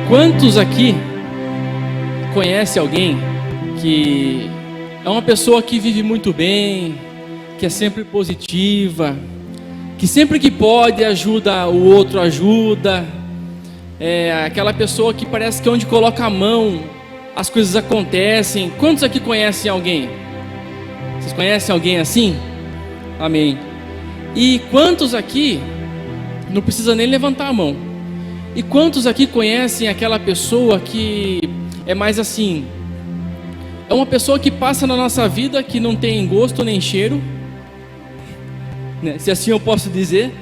Quantos aqui conhece alguém que é uma pessoa que vive muito bem, que é sempre positiva, que sempre que pode ajuda o outro, ajuda, é aquela pessoa que parece que onde coloca a mão as coisas acontecem? Quantos aqui conhecem alguém? Vocês conhecem alguém assim? Amém. E quantos aqui, não precisa nem levantar a mão, e quantos aqui conhecem aquela pessoa que é mais assim, é uma pessoa que passa na nossa vida, que não tem gosto nem cheiro, né? Se assim eu posso dizer,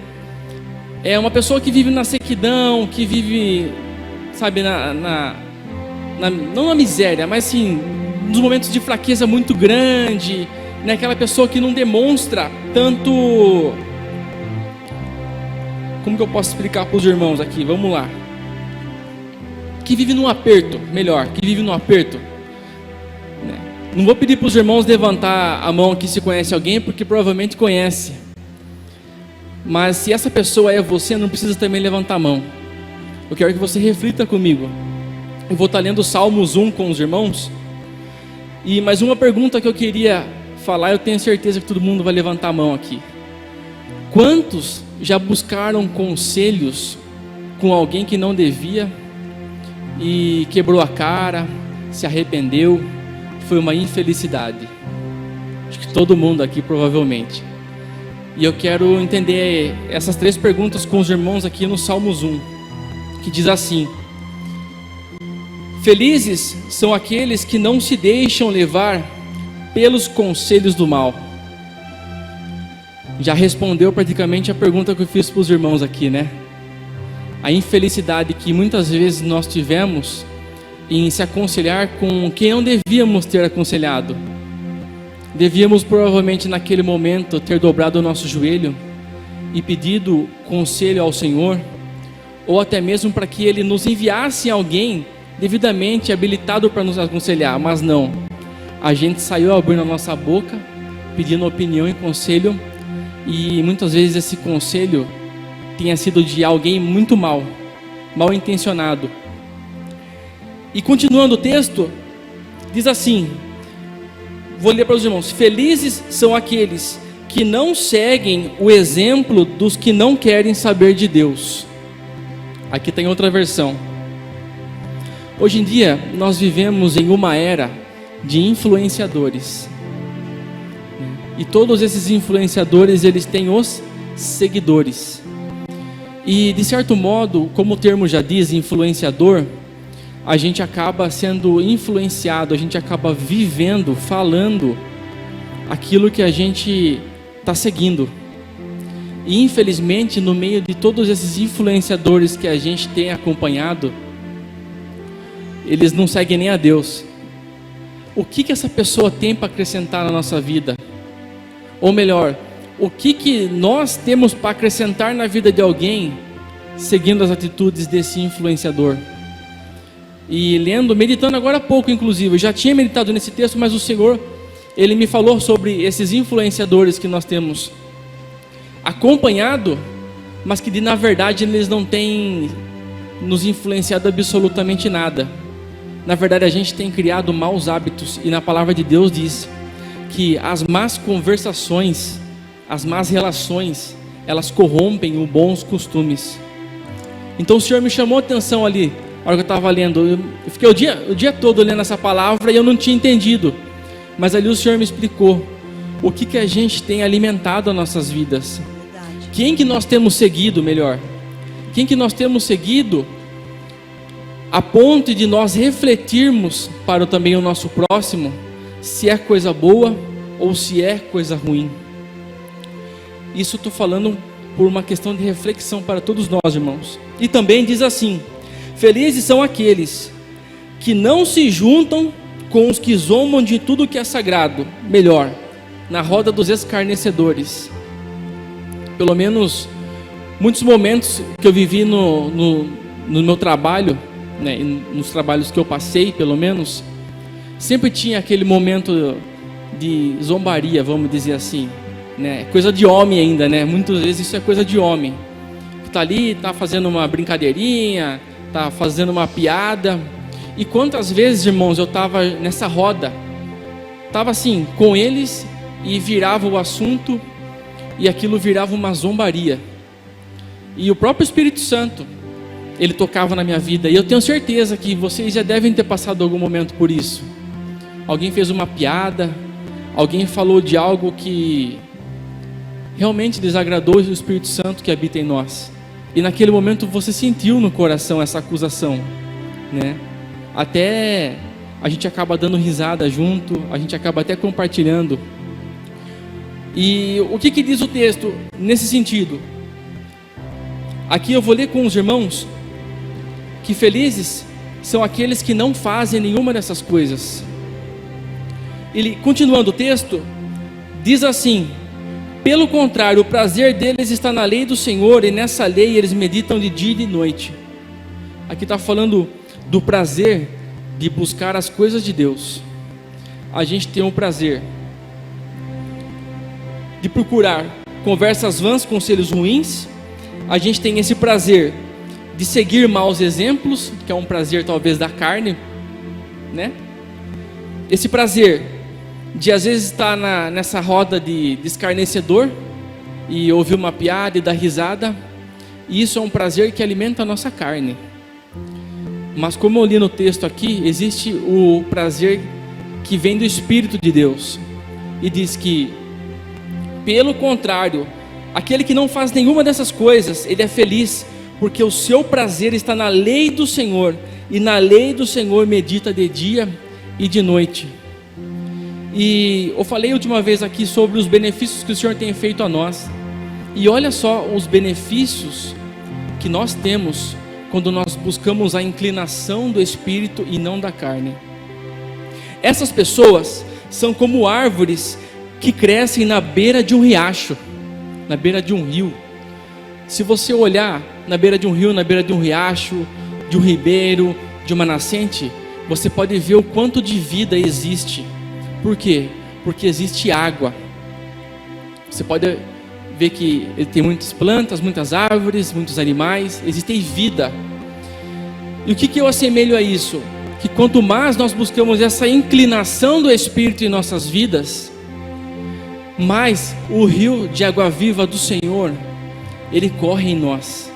é uma pessoa que vive na sequidão, que vive, sabe, não na miséria, mas assim, nos momentos de fraqueza muito grande, né? Aquela pessoa que não demonstra tanto. Como que eu posso explicar para os irmãos aqui? Vamos lá. Que vive num aperto, melhor, que vive num aperto. Não vou pedir para os irmãos levantar a mão aqui se conhece alguém, porque provavelmente conhece. Mas se essa pessoa é você, não precisa também levantar a mão. Eu quero que você reflita comigo. Eu vou estar lendo Salmos 1 com os irmãos. E mais uma pergunta que eu queria falar, eu tenho certeza que todo mundo vai levantar a mão aqui. Quantos já buscaram conselhos com alguém que não devia e quebrou a cara, se arrependeu, foi uma infelicidade? Acho que todo mundo aqui provavelmente. E eu quero entender essas 3 perguntas com os irmãos aqui no Salmos 1, que diz assim: felizes são aqueles que não se deixam levar pelos conselhos do mal. Já respondeu praticamente a pergunta que eu fiz para os irmãos aqui, né? A infelicidade que muitas vezes nós tivemos em se aconselhar com quem não devíamos ter aconselhado. Devíamos provavelmente naquele momento ter dobrado o nosso joelho e pedido conselho ao Senhor, ou até mesmo para que Ele nos enviasse alguém devidamente habilitado para nos aconselhar, mas não. A gente saiu abrindo a nossa boca, pedindo opinião e conselho, e muitas vezes esse conselho tenha sido de alguém muito mal intencionado. E continuando o texto, diz assim, vou ler para os irmãos: felizes são aqueles que não seguem o exemplo dos que não querem saber de Deus. Aqui tem outra versão. Hoje em dia nós vivemos em uma era de influenciadores. E todos esses influenciadores, eles têm os seguidores. E de certo modo, como o termo já diz, influenciador, a gente acaba sendo influenciado, a gente acaba vivendo, falando aquilo que a gente está seguindo. E infelizmente, no meio de todos esses influenciadores que a gente tem acompanhado, eles não seguem nem a Deus. O que essa pessoa tem para acrescentar na nossa vida? Ou melhor, o que nós temos para acrescentar na vida de alguém, seguindo as atitudes desse influenciador? E lendo, meditando agora há pouco, inclusive, eu já tinha meditado nesse texto, mas o Senhor, Ele me falou sobre esses influenciadores que nós temos acompanhado, mas que na verdade eles não têm nos influenciado absolutamente nada. Na verdade, a gente tem criado maus hábitos, e na palavra de Deus diz que as más conversações, as más relações, elas corrompem os bons costumes. Então o Senhor me chamou a atenção ali, na hora que eu estava lendo. Eu fiquei o dia todo lendo essa palavra e eu não tinha entendido. Mas ali o Senhor me explicou o que a gente tem alimentado as nossas vidas. Quem que nós temos seguido, melhor? Quem que nós temos seguido a ponto de nós refletirmos para também o nosso próximo, se é coisa boa ou se é coisa ruim. Isso estou falando por uma questão de reflexão para todos nós, irmãos. E também diz assim: felizes são aqueles que não se juntam com os que zombam de tudo que é sagrado, melhor, na roda dos escarnecedores. Pelo menos muitos momentos que eu vivi no meu trabalho, né, nos trabalhos que eu passei, pelo menos, sempre tinha aquele momento de zombaria, vamos dizer assim. né? Coisa de homem ainda, né? Muitas vezes isso é coisa de homem. Que tá ali, tá fazendo uma brincadeirinha, tá fazendo uma piada. E quantas vezes, irmãos, eu estava nessa roda, estava assim, com eles, e virava o assunto, e aquilo virava uma zombaria. E o próprio Espírito Santo, ele tocava na minha vida, e eu tenho certeza que vocês já devem ter passado algum momento por isso. Alguém fez uma piada, alguém falou de algo que realmente desagradou o Espírito Santo que habita em nós. E naquele momento você sentiu no coração essa acusação, né? Até a gente acaba dando risada junto, a gente acaba até compartilhando. E o que diz o texto nesse sentido? Aqui eu vou ler com os irmãos que felizes são aqueles que não fazem nenhuma dessas coisas. Ele, continuando o texto, diz assim: pelo contrário, o prazer deles está na lei do Senhor, e nessa lei eles meditam de dia e de noite. Aqui está falando do prazer de buscar as coisas de Deus. A gente tem o prazer de procurar conversas vãs, conselhos ruins. A gente tem esse prazer de seguir maus exemplos, que é um prazer talvez da carne, né? Esse prazer de às vezes estar nessa roda de escarnecedor e ouvir uma piada e dar risada. E isso é um prazer que alimenta a nossa carne. Mas como eu li no texto aqui, existe o prazer que vem do Espírito de Deus. E diz que, pelo contrário, aquele que não faz nenhuma dessas coisas, ele é feliz, porque o seu prazer está na lei do Senhor, e na lei do Senhor medita de dia e de noite. E eu falei a última vez aqui sobre os benefícios que o Senhor tem feito a nós. E olha só os benefícios que nós temos quando nós buscamos a inclinação do Espírito e não da carne. Essas pessoas são como árvores que crescem na beira de um riacho, na beira de um rio. Se você olhar na beira de um rio, na beira de um riacho, de um ribeiro, de uma nascente, você pode ver o quanto de vida existe. Por quê? Porque existe água. Você pode ver que ele tem muitas plantas, muitas árvores, muitos animais, existe vida. E o que eu assemelho a isso? Que quanto mais nós buscamos essa inclinação do Espírito em nossas vidas, mais o rio de água viva do Senhor, ele corre em nós.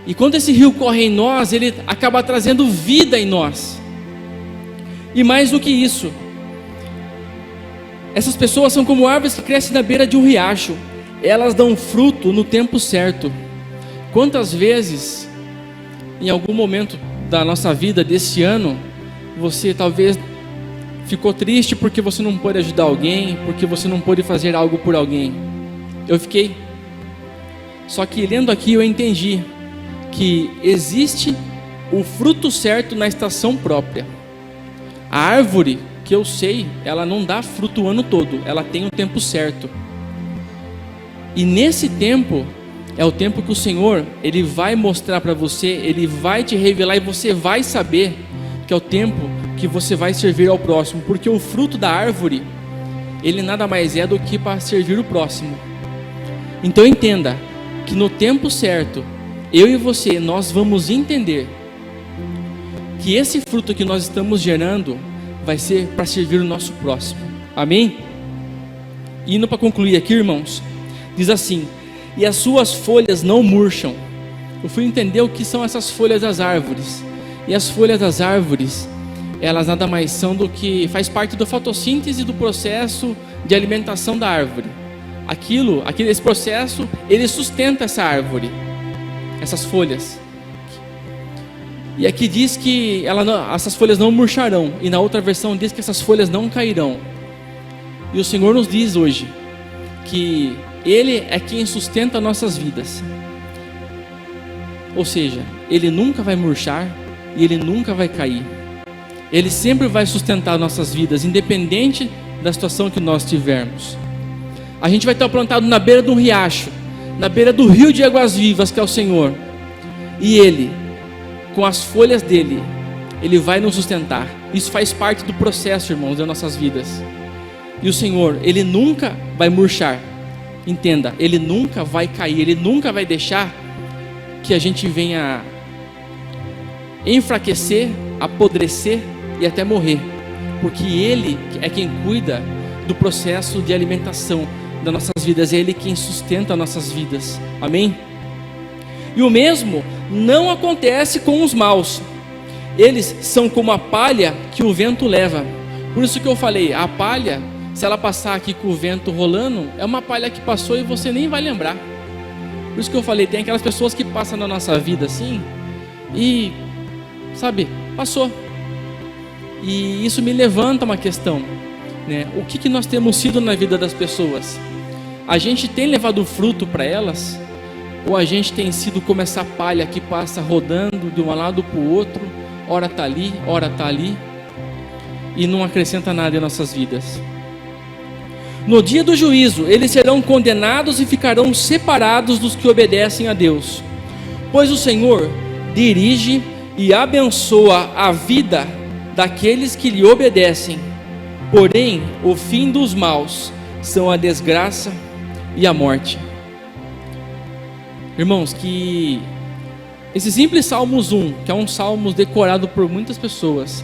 E quando esse rio corre em nós, ele acaba trazendo vida em nós. E mais do que isso, essas pessoas são como árvores que crescem na beira de um riacho. Elas dão fruto no tempo certo. Quantas vezes, em algum momento da nossa vida desse ano, você talvez ficou triste porque você não pôde ajudar alguém, porque você não pôde fazer algo por alguém? Eu fiquei. Só que lendo aqui eu entendi que existe o fruto certo na estação própria. A árvore, que eu sei, ela não dá fruto o ano todo, ela tem um tempo certo. E nesse tempo, é o tempo que o Senhor, Ele vai mostrar para você, Ele vai te revelar e você vai saber que é o tempo que você vai servir ao próximo. Porque o fruto da árvore, ele nada mais é do que para servir o próximo. Então entenda, que no tempo certo, eu e você, nós vamos entender que esse fruto que nós estamos gerando vai ser para servir o nosso próximo. Amém? E indo para concluir aqui, irmãos, diz assim: e as suas folhas não murcham. Eu fui entender o que são essas folhas das árvores. E as folhas das árvores, elas nada mais são do que faz parte da fotossíntese do processo de alimentação da árvore. Esse processo, ele sustenta essa árvore, essas folhas. E aqui diz que essas folhas não murcharão, e na outra versão diz que essas folhas não cairão. E o Senhor nos diz hoje que Ele é quem sustenta nossas vidas. Ou seja, Ele nunca vai murchar e Ele nunca vai cair. Ele sempre vai sustentar nossas vidas, independente da situação que nós tivermos. A gente vai estar plantado na beira de um riacho, na beira do rio de águas vivas, que é o Senhor. E Ele, com as folhas dele, Ele vai nos sustentar. Isso faz parte do processo, irmãos, das nossas vidas. E o Senhor, Ele nunca vai murchar. Entenda, Ele nunca vai cair, Ele nunca vai deixar que a gente venha enfraquecer, apodrecer e até morrer. Porque Ele é quem cuida do processo de alimentação das nossas vidas, é Ele quem sustenta nossas vidas. Amém? E o mesmo não acontece com os maus. Eles são como a palha que o vento leva. Por isso que eu falei, a palha, se ela passar aqui com o vento rolando, é uma palha que passou e você nem vai lembrar. Por isso que eu falei, tem aquelas pessoas que passam na nossa vida assim e, sabe, passou. E isso me levanta uma questão, né? O que nós temos sido na vida das pessoas? A gente tem levado fruto para elas? Ou a gente tem sido como essa palha que passa rodando de um lado para o outro, ora está ali, ora está ali, e não acrescenta nada em nossas vidas? No dia do juízo, eles serão condenados e ficarão separados dos que obedecem a Deus, pois o Senhor dirige e abençoa a vida daqueles que lhe obedecem, porém o fim dos maus são a desgraça e a morte. Irmãos, que esse simples Salmos 1, que é um salmo decorado por muitas pessoas,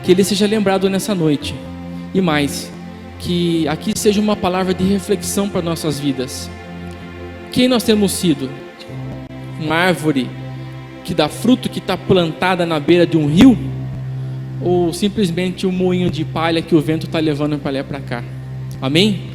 que ele seja lembrado nessa noite, e mais, que aqui seja uma palavra de reflexão para nossas vidas. Quem nós temos sido? Uma árvore que dá fruto, que está plantada na beira de um rio? Ou simplesmente um moinho de palha que o vento está levando para lá e para cá? Amém?